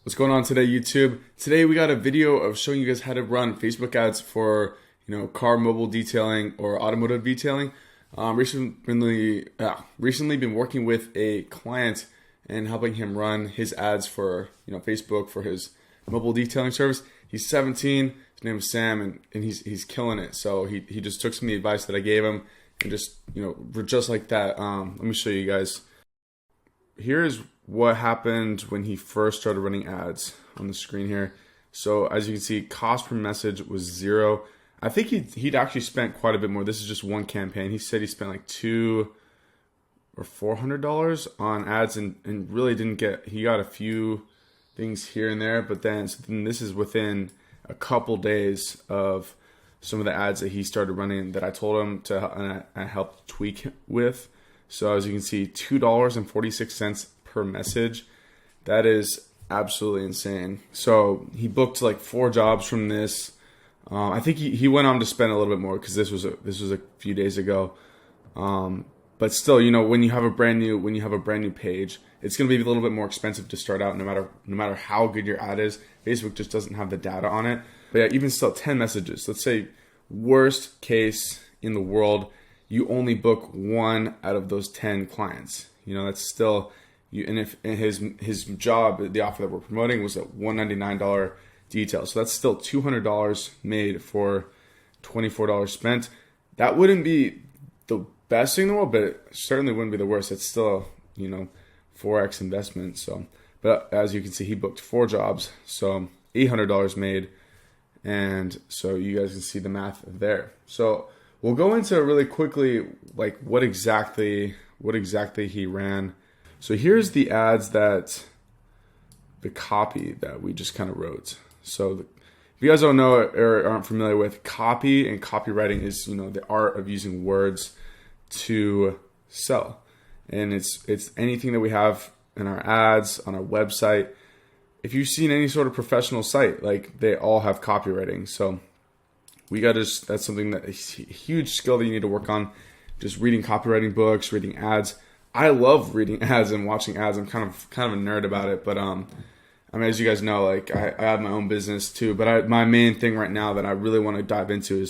What's going on today, YouTube? Today we got a video of showing you guys how to run Facebook ads for car mobile detailing or automotive detailing. Recently been working with a client and helping him run his ads for Facebook for his mobile detailing service. He's 17. His name is Sam, and he's killing it. So he just took some of the advice that I gave him and just like that. Let me show you guys. Here is what happened when he first started running ads on the screen here. So as you can see, cost per message was 0. I think he'd actually spent quite a bit more. This is just one campaign. He said he spent like $200 or $400 on ads and really didn't get, he got a few things here and there, but then this is within a couple days of some of the ads that he started running that I told him to, and I helped tweak with. So as you can see, $2.46 per message. That is absolutely insane. So he booked like 4 jobs from this. I think he went on to spend a little bit more because this was a few days ago. But still, when you have a brand new page, it's going to be a little bit more expensive to start out, no matter how good your ad is. Facebook just doesn't have the data on it. But yeah, even still, 10 messages. Let's say worst case in the world, you only book 1 out of those 10 clients. That's still and his job, the offer that we're promoting, was a $199 detail. So that's still $200 made for $24 spent. That wouldn't be the best thing in the world, but it certainly wouldn't be the worst. It's still 4x investment. So, but as you can see, he booked 4 jobs, so $800 made, and so you guys can see the math there. So we'll go into really quickly like what exactly he ran. So here's the ads the copy that we just kind of wrote. So if you guys don't know or aren't familiar with, copy and copywriting is the art of using words to sell. And it's anything that we have in our ads, on our website. If you've seen any sort of professional site, like they all have copywriting. So that's something that is a huge skill that you need to work on. Just reading copywriting books, reading ads. I love reading ads and watching ads. I'm kind of a nerd about it, but as you guys know, like I have my own business too. But my main thing right now that I really want to dive into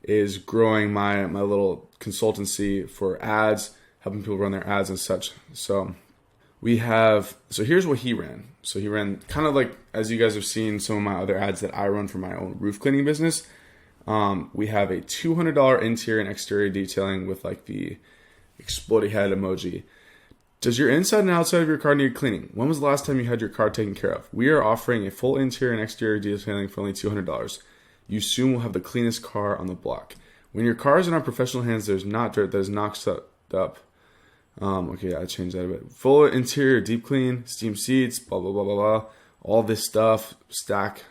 is growing my little consultancy for ads, helping people run their ads and such. So here's what he ran. So he ran kind of like, as you guys have seen some of my other ads that I run for my own roof cleaning business. We have a $200 interior and exterior detailing with like the exploding head emoji. Does your inside and outside of your car need cleaning? When was the last time you had your car taken care of? We are offering a full interior and exterior detailing for only $200. You soon will have the cleanest car on the block. When your car is in our professional hands, there's not dirt that is knocked up. Okay, I changed that a bit. Full interior deep clean, steam seats, blah, blah, blah, blah, blah. All this stuff, stack.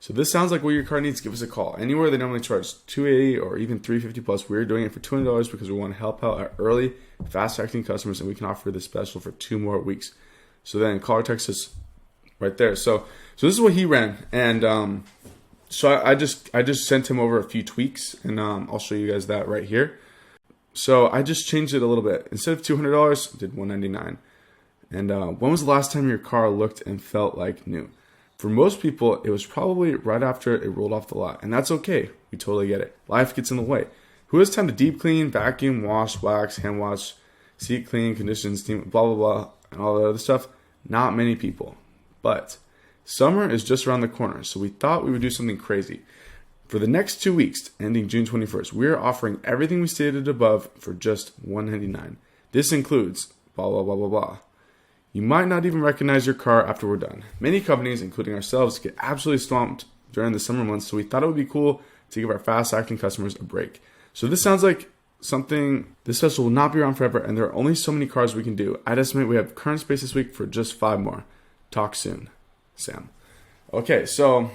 So this sounds like what your car needs. Give us a call. Anywhere they normally charge $280 or even $350 plus, we're doing it for $200 because we want to help out our early, fast-acting customers, and we can offer this special for 2 more weeks. So then call or text us right there. So this is what he ran, and so I just sent him over a few tweaks, and I'll show you guys that right here. So I just changed it a little bit. Instead of $200, I did $199. And when was the last time your car looked and felt like new? For most people, it was probably right after it rolled off the lot. And that's okay. We totally get it. Life gets in the way. Who has time to deep clean, vacuum, wash, wax, hand wash, seat clean, condition, steam, blah, blah, blah, and all that other stuff? Not many people. But summer is just around the corner, so we thought we would do something crazy. For the next 2 weeks, ending June 21st, we are offering everything we stated above for just $199. This includes blah, blah, blah, blah, blah. You might not even recognize your car after we're done. Many companies, including ourselves, get absolutely swamped during the summer months, so we thought it would be cool to give our fast-acting customers a break. So this sounds like this special will not be around forever, and there are only so many cars we can do. I'd estimate we have current space this week for just 5 more. Talk soon, Sam. Okay, so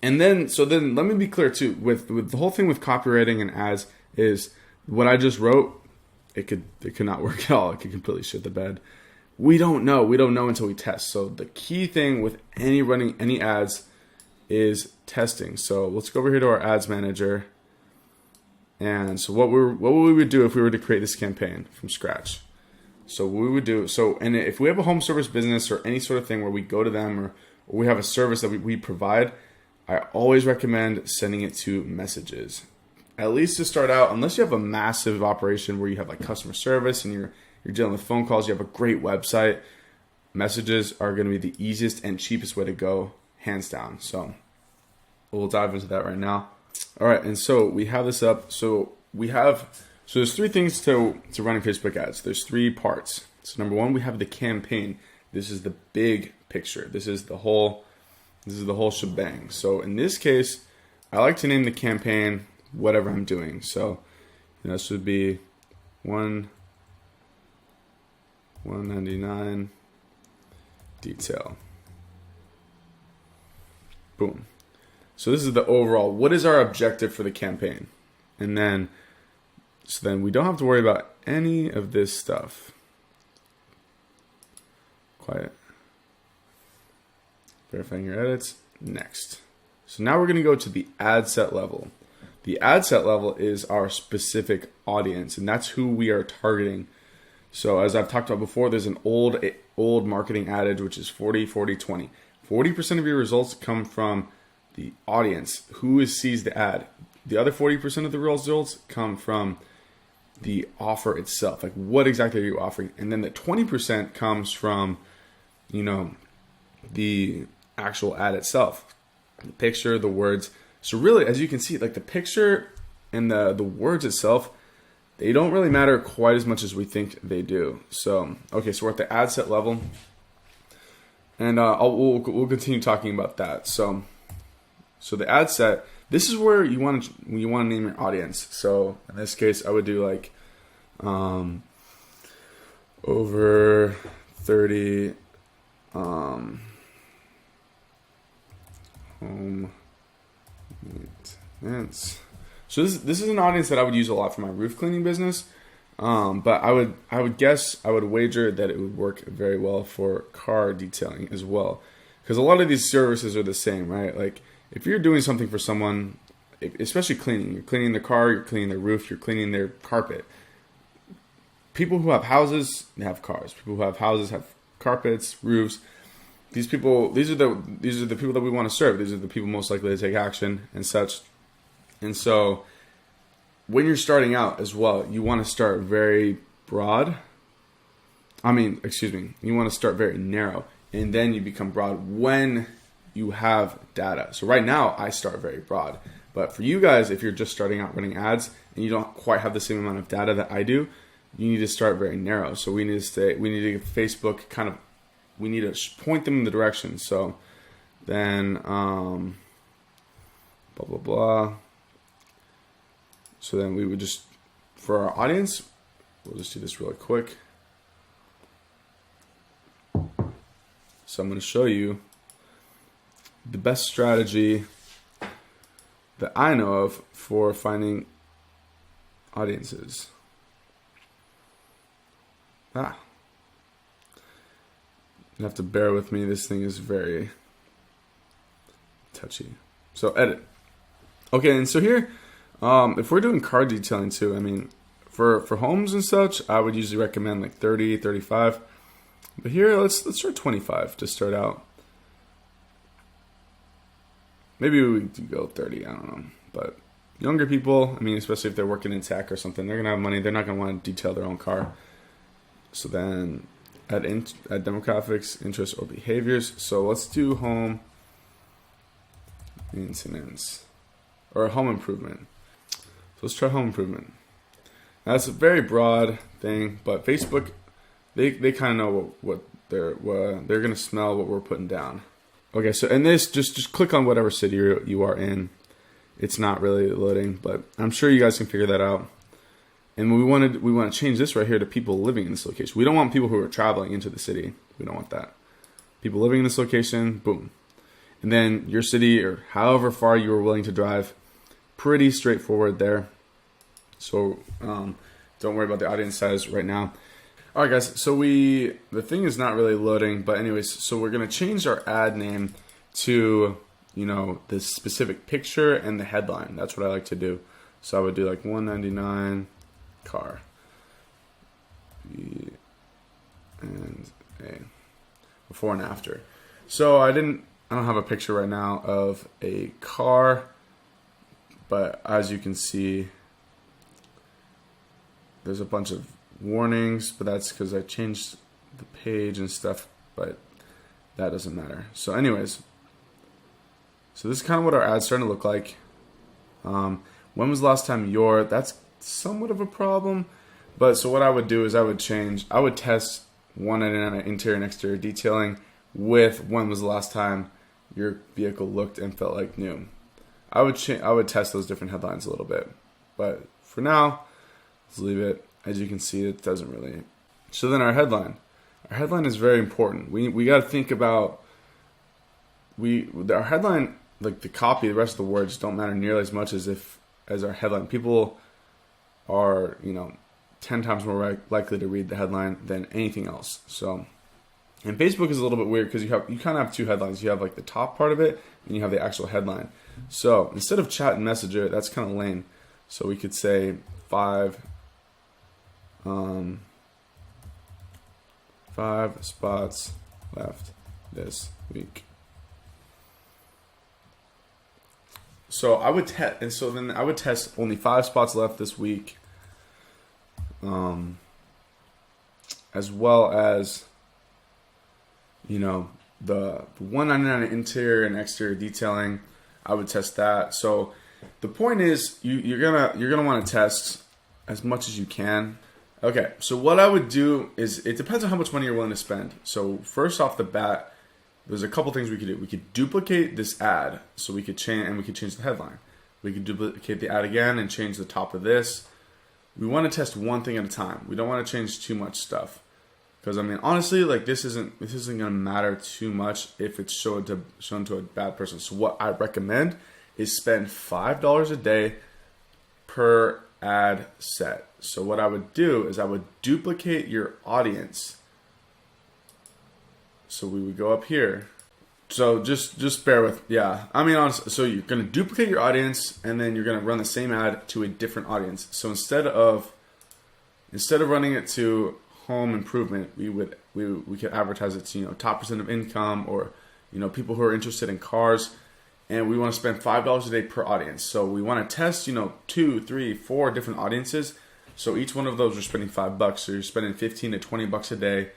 then let me be clear too. With the whole thing with copywriting and ads is what I just wrote, it could not work at all. It could completely shit the bed. We don't know until we test. So the key thing with running any ads is testing. So let's go over here to our ads manager. And so what we would do if we were to create this campaign from scratch. So what we would do, and if we have a home service business or any sort of thing where we go to them or we have a service that we provide, I always recommend sending it to messages. At least to start out, unless you have a massive operation where you have like customer service and you're dealing with phone calls, you have a great website, messages are going to be the easiest and cheapest way to go, hands down. So we'll dive into that right now. All right, and so we have this up. So there's three things to running Facebook ads. There's three parts. So number one, we have the campaign. This is the big picture. This is the whole shebang. So in this case, I like to name the campaign whatever I'm doing. So this would be 199 detail. Boom. So this is the overall. What is our objective for the campaign? And then we don't have to worry about any of this stuff. Quiet. Verifying your edits. Next. So now we're going to go to the ad set level. The ad set level is our specific audience, and that's who we are targeting. So as I've talked about before, there's an old marketing adage, which is 40-40-20. 40% of your results come from the audience, who sees the ad. The other 40% of the results come from the offer itself. Like, what exactly are you offering? And then the 20% comes from, the actual ad itself. The picture, the words. So really, as you can see, like the picture and the words itself, they don't really matter quite as much as we think they do. So, okay, so we're at the ad set level. And we'll continue talking about that. So the ad set, this is where you want to name your audience. So in this case, I would do like over 30 home maintenance. So this is an audience that I would use a lot for my roof cleaning business. But I would wager that it would work very well for car detailing as well, because a lot of these services are the same, right? Like if you're doing something for someone, especially cleaning, you're cleaning their car, you're cleaning their roof, you're cleaning their carpet. People who have houses, they have cars. People who have houses have carpets, roofs. These are the people that we want to serve. These are the people most likely to take action and such. And so when you're starting out as well, you want to start very broad. You want to start very narrow, and then you become broad when you have data. So right now, I start very broad. But for you guys, if you're just starting out running ads and you don't quite have the same amount of data that I do, you need to start very narrow. So we need to give Facebook we need to point them in the direction. So then, blah, blah, blah. So then we would just, for our audience, we'll just do this really quick. So I'm going to show you the best strategy that I know of for finding audiences. You have to bear with me. This thing is very touchy. So edit. Okay, and so here, if we're doing car detailing too, for homes and such, I would usually recommend like 30, 35. But here, let's start 25 to start out. Maybe we could go 30, I don't know. But younger people, especially if they're working in tech or something, they're going to have money. They're not going to want to detail their own car. So then add demographics, interests, or behaviors. So let's do home maintenance or home improvement. So let's try home improvement. Now, that's a very broad thing, but Facebook, they kind of know what they're going to smell what we're putting down. Okay, so in this, just click on whatever city you are in. It's not really loading, but I'm sure you guys can figure that out. And we want to change this right here to people living in this location. We don't want people who are traveling into the city. We don't want that. People living in this location, boom. And then your city or however far you are willing to drive, pretty straightforward there. So don't worry about the audience size right now. All right, guys. So the thing is not really loading, but anyways, so we're gonna change our ad name to the specific picture and the headline. That's what I like to do. So I would do like 199 car and a before and after. So I don't have a picture right now of a car, but as you can see, there's a bunch of warnings, but that's because I changed the page and stuff, but that doesn't matter. So anyways, so this is kind of what our ad's starting to look like. When was the last time that's somewhat of a problem, but so what I would do is I would test 199 interior and exterior detailing with when was the last time your vehicle looked and felt like new. I would test those different headlines a little bit, but for now, let's leave it. As you can see, it doesn't really. So then our headline is very important. We got to think about our headline, like the copy, the rest of the words don't matter nearly as much as our headline. People are 10 times more likely to read the headline than anything else. So, and Facebook is a little bit weird because you kind of have two headlines. You have like the top part of it, and you have the actual headline. So instead of chat and messenger, that's kind of lame. So we could say five spots left this week. So I would test only 5 spots left this week, as well as the 199 interior and exterior detailing. I would test that. So the point is, you're gonna want to test as much as you can. Okay, so what I would do is, it depends on how much money you're willing to spend. So first off the bat, there's a couple things we could do. We could duplicate this ad, so we could change the headline. We could duplicate the ad again and change the top of this. We want to test one thing at a time. We don't want to change too much stuff, because honestly, like this isn't going to matter too much if it's shown to a bad person. So what I recommend is spend $5 a day per ad set. So what I would do is I would duplicate your audience. So we would go up here. So just bear with, honestly, so you're going to duplicate your audience, and then you're going to run the same ad to a different audience. So instead of running it to home improvement, we could advertise it to top % of income, or people who are interested in cars. And we want to spend $5 a day per audience. So we want to test, 2, 3, 4 different audiences. So each one of those are spending $5. So you're spending 15 to 20 bucks a day.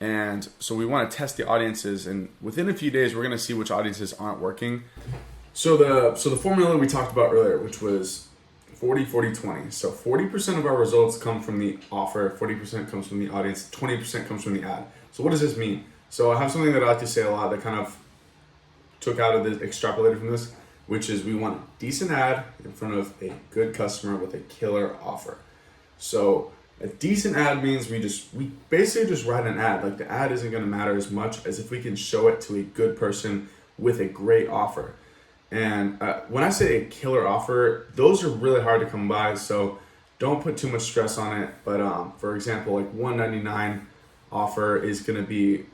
And so we want to test the audiences. And within a few days, we're going to see which audiences aren't working. So the formula we talked about earlier, which was 40, 40, 20. So 40% of our results come from the offer, 40% comes from the audience, 20% comes from the ad. So what does this mean? So I have something that I like to say a lot that kind of took out of this, extrapolated from this, which is we want a decent ad in front of a good customer with a killer offer. So a decent ad means we basically just write an ad. Like, the ad isn't going to matter as much as if we can show it to a good person with a great offer. And when I say a killer offer, those are really hard to come by, so don't put too much stress on it. But for example, like $199 offer is going to be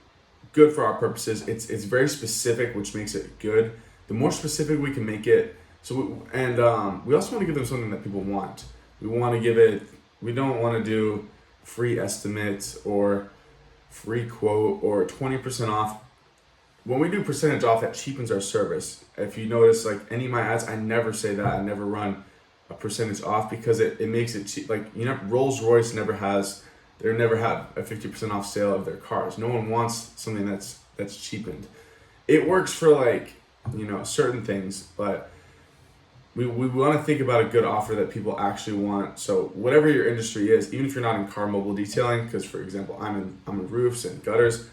good for our purposes. It's very specific, which makes it good. The more specific we can make it, we also want to give them something that people want. We don't want to do free estimates or free quote or 20% off. When we do percentage off, that cheapens our service. If you notice, like any of my ads, I never say that. I never run a percentage off, because it makes it cheap. Like, Rolls-Royce never have a 50% off sale of their cars. No one wants something that's cheapened. It works for certain things, but we want to think about a good offer that people actually want. So whatever your industry is, even if you're not in car mobile detailing, because for example, I'm in roofs and gutters,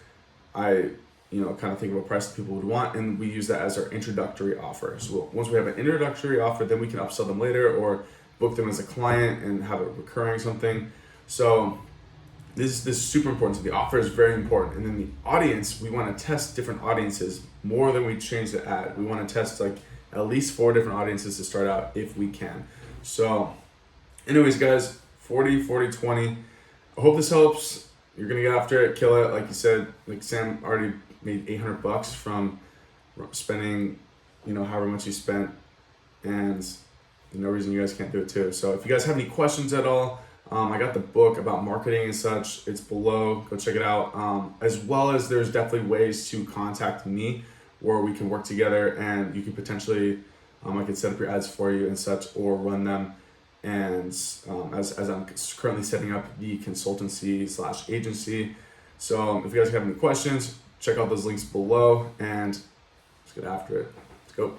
I kind of think of a price that people would want, and we use that as our introductory offer. So once we have an introductory offer, then we can upsell them later or book them as a client and have it recurring something. So this is super important. So the offer is very important. And then the audience, we want to test different audiences more than we change the ad. We want to test at least 4 different audiences to start out if we can. So anyways, guys, 40, 40, 20. I hope this helps. You're going to get after it, kill it. Like you said, like Sam already made $800 from spending, however much you spent, and there's no reason you guys can't do it too. So if you guys have any questions at all, I got the book about marketing and such. It's below. Go check it out. As well as there's definitely ways to contact me where we can work together, and you can potentially, I can set up your ads for you and such, or run them. And as I'm currently setting up the consultancy/agency. So if you guys have any questions, check out those links below, and let's get after it. Let's go.